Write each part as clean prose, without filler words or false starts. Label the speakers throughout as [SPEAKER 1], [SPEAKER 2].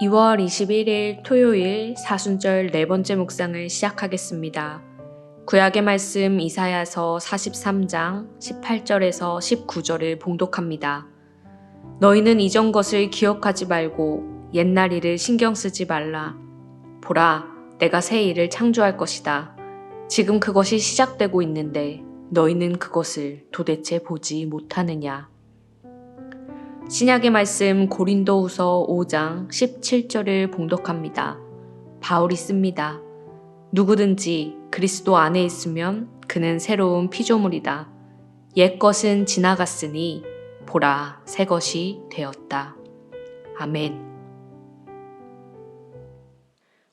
[SPEAKER 1] 2월 21일 토요일 사순절 네 번째 묵상을 시작하겠습니다. 구약의 말씀 이사야서 43장 18절에서 19절을 봉독합니다. 너희는 이전 것을 기억하지 말고 옛날 일을 신경 쓰지 말라. 보라, 내가 새 일을 창조할 것이다. 지금 그것이 시작되고 있는데 너희는 그것을 도대체 보지 못하느냐. 신약의 말씀 고린도후서 5장 17절을 봉독합니다. 바울이 씁니다. 누구든지 그리스도 안에 있으면 그는 새로운 피조물이다. 옛 것은 지나갔으니 보라 새 것이 되었다. 아멘.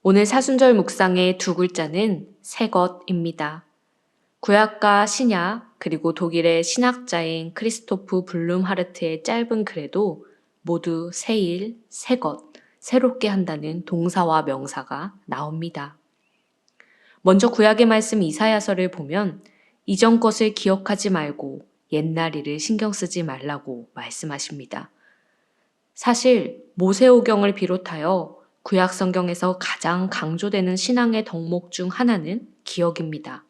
[SPEAKER 1] 오늘 사순절 묵상의 두 글자는 새 것입니다. 구약과 신약 그리고 독일의 신학자인 크리스토프 블룸하르트의 짧은 글에도 모두 새 일, 새 것, 새롭게 한다는 동사와 명사가 나옵니다. 먼저 구약의 말씀 이사야서를 보면 이전 것을 기억하지 말고 옛날 일을 신경 쓰지 말라고 말씀하십니다. 사실 모세오경을 비롯하여 구약 성경에서 가장 강조되는 신앙의 덕목 중 하나는 기억입니다.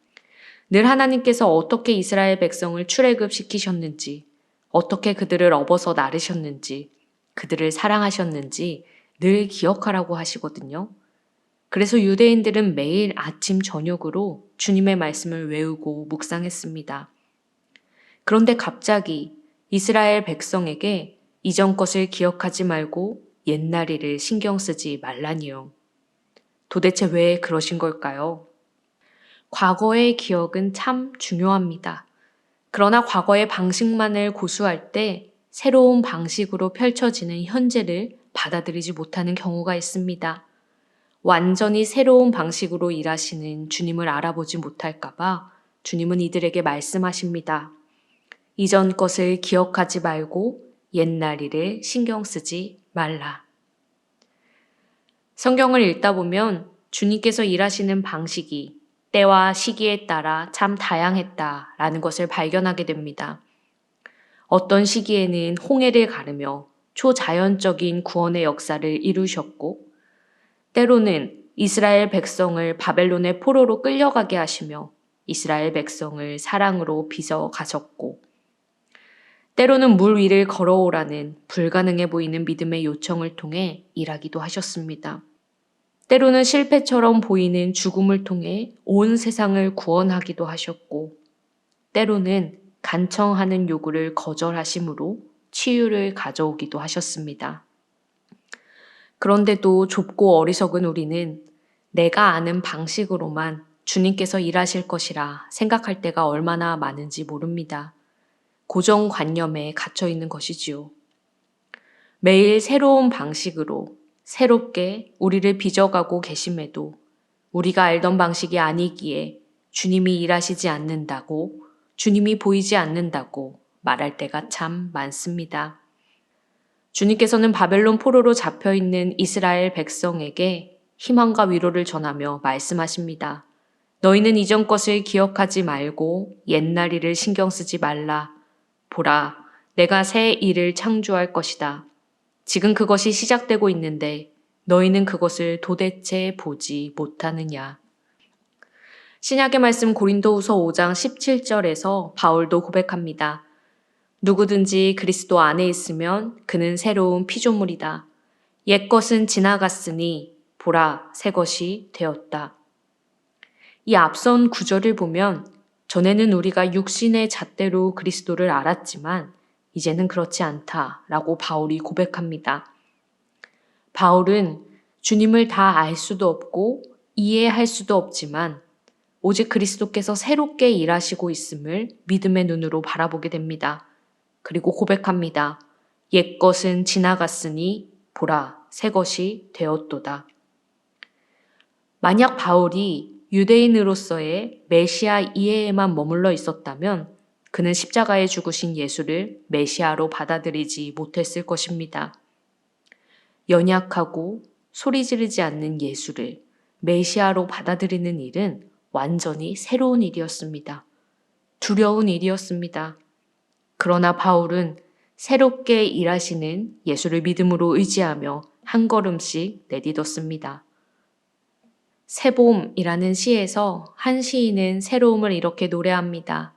[SPEAKER 1] 늘 하나님께서 어떻게 이스라엘 백성을 출애굽시키셨는지, 어떻게 그들을 업어서 나르셨는지, 그들을 사랑하셨는지 늘 기억하라고 하시거든요. 그래서 유대인들은 매일 아침 저녁으로 주님의 말씀을 외우고 묵상했습니다. 그런데 갑자기 이스라엘 백성에게 이전 것을 기억하지 말고 옛날 일을 신경 쓰지 말라니요. 도대체 왜 그러신 걸까요? 과거의 기억은 참 중요합니다. 그러나 과거의 방식만을 고수할 때 새로운 방식으로 펼쳐지는 현재를 받아들이지 못하는 경우가 있습니다. 완전히 새로운 방식으로 일하시는 주님을 알아보지 못할까봐 주님은 이들에게 말씀하십니다. 이전 것을 기억하지 말고 옛날 일을 신경 쓰지 말라. 성경을 읽다 보면 주님께서 일하시는 방식이 때와 시기에 따라 참 다양했다라는 것을 발견하게 됩니다. 어떤 시기에는 홍해를 가르며 초자연적인 구원의 역사를 이루셨고, 때로는 이스라엘 백성을 바벨론의 포로로 끌려가게 하시며 이스라엘 백성을 사랑으로 빚어 가셨고, 때로는 물 위를 걸어오라는 불가능해 보이는 믿음의 요청을 통해 일하기도 하셨습니다. 때로는 실패처럼 보이는 죽음을 통해 온 세상을 구원하기도 하셨고, 때로는 간청하는 요구를 거절하심으로 치유를 가져오기도 하셨습니다. 그런데도 좁고 어리석은 우리는 내가 아는 방식으로만 주님께서 일하실 것이라 생각할 때가 얼마나 많은지 모릅니다. 고정관념에 갇혀 있는 것이지요. 매일 새로운 방식으로 새롭게 우리를 빚어가고 계심에도 우리가 알던 방식이 아니기에 주님이 일하시지 않는다고, 주님이 보이지 않는다고 말할 때가 참 많습니다. 주님께서는 바벨론 포로로 잡혀있는 이스라엘 백성에게 희망과 위로를 전하며 말씀하십니다. 너희는 이전 것을 기억하지 말고 옛날 일을 신경 쓰지 말라. 보라, 내가 새 일을 창조할 것이다. 지금 그것이 시작되고 있는데 너희는 그것을 도대체 보지 못하느냐. 신약의 말씀 고린도후서 5장 17절에서 바울도 고백합니다. 누구든지 그리스도 안에 있으면 그는 새로운 피조물이다. 옛 것은 지나갔으니 보라 새 것이 되었다. 이 앞선 구절을 보면 전에는 우리가 육신의 잣대로 그리스도를 알았지만 이제는 그렇지 않다라고 바울이 고백합니다. 바울은 주님을 다 알 수도 없고 이해할 수도 없지만 오직 그리스도께서 새롭게 일하시고 있음을 믿음의 눈으로 바라보게 됩니다. 그리고 고백합니다. 옛 것은 지나갔으니 보라 새 것이 되었도다. 만약 바울이 유대인으로서의 메시아 이해에만 머물러 있었다면 그는 십자가에 죽으신 예수를 메시아로 받아들이지 못했을 것입니다. 연약하고 소리 지르지 않는 예수를 메시아로 받아들이는 일은 완전히 새로운 일이었습니다. 두려운 일이었습니다. 그러나 바울은 새롭게 일하시는 예수를 믿음으로 의지하며 한 걸음씩 내딛었습니다. 새봄이라는 시에서 한 시인은 새로움을 이렇게 노래합니다.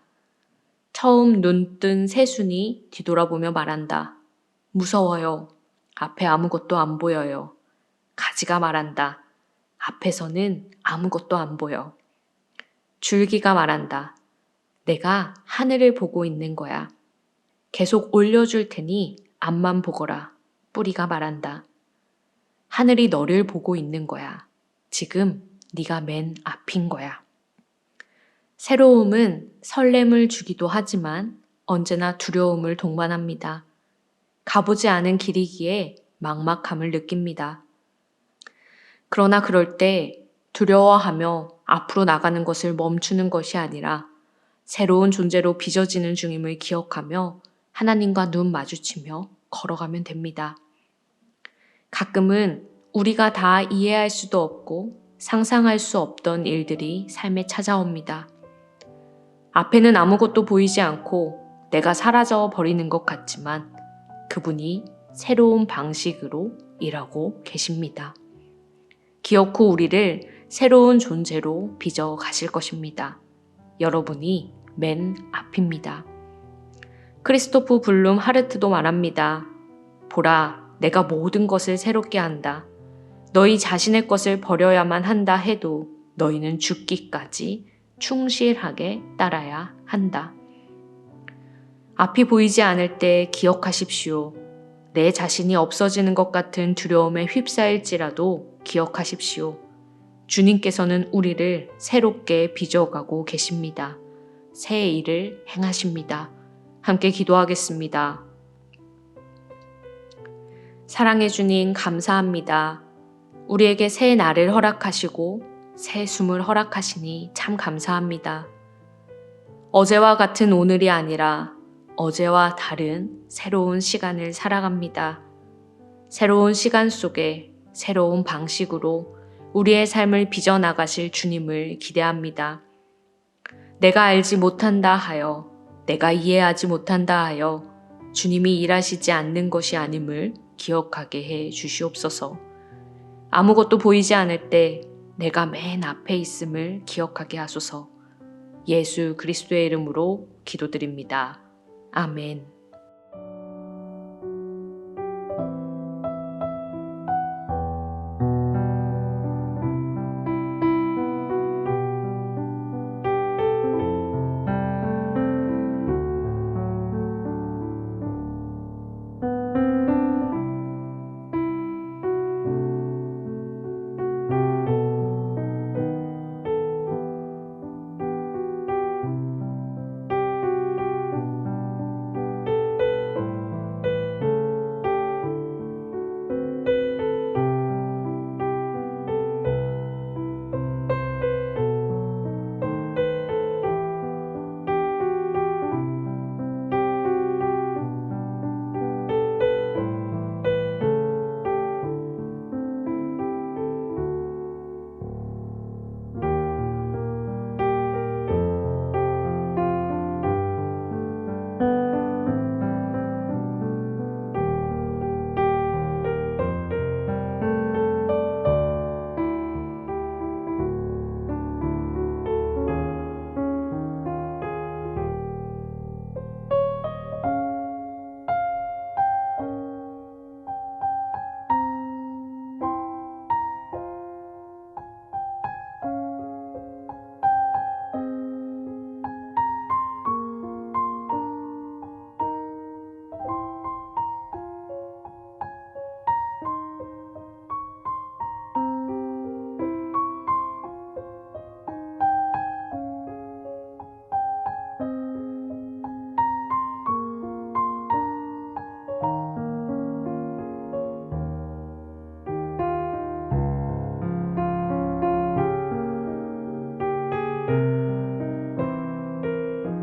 [SPEAKER 1] 처음 눈뜬 새순이 뒤돌아보며 말한다. 무서워요. 앞에 아무것도 안 보여요. 가지가 말한다. 앞에서는 아무것도 안 보여. 줄기가 말한다. 내가 하늘을 보고 있는 거야. 계속 올려줄 테니 앞만 보거라. 뿌리가 말한다. 하늘이 너를 보고 있는 거야. 지금 네가 맨 앞인 거야. 새로움은 설렘을 주기도 하지만 언제나 두려움을 동반합니다. 가보지 않은 길이기에 막막함을 느낍니다. 그러나 그럴 때 두려워하며 앞으로 나가는 것을 멈추는 것이 아니라 새로운 존재로 빚어지는 중임을 기억하며 하나님과 눈 마주치며 걸어가면 됩니다. 가끔은 우리가 다 이해할 수도 없고 상상할 수 없던 일들이 삶에 찾아옵니다. 앞에는 아무것도 보이지 않고 내가 사라져 버리는 것 같지만 그분이 새로운 방식으로 일하고 계십니다. 기어코 우리를 새로운 존재로 빚어 가실 것입니다. 여러분이 맨 앞입니다. 크리스토프 블룸 하르트도 말합니다. 보라, 내가 모든 것을 새롭게 한다. 너희 자신의 것을 버려야만 한다 해도 너희는 죽기까지 충실하게 따라야 한다. 앞이 보이지 않을 때 기억하십시오. 내 자신이 없어지는 것 같은 두려움에 휩싸일지라도 기억하십시오. 주님께서는 우리를 새롭게 빚어가고 계십니다. 새 일을 행하십니다. 함께 기도하겠습니다. 사랑해 주님 감사합니다. 우리에게 새 날을 허락하시고 새 숨을 허락하시니 참 감사합니다. 어제와 같은 오늘이 아니라 어제와 다른 새로운 시간을 살아갑니다. 새로운 시간 속에 새로운 방식으로 우리의 삶을 빚어나가실 주님을 기대합니다. 내가 알지 못한다 하여, 내가 이해하지 못한다 하여 주님이 일하시지 않는 것이 아님을 기억하게 해 주시옵소서. 아무것도 보이지 않을 때 내가 맨 앞에 있음을 기억하게 하소서. 예수 그리스도의 이름으로 기도드립니다. 아멘.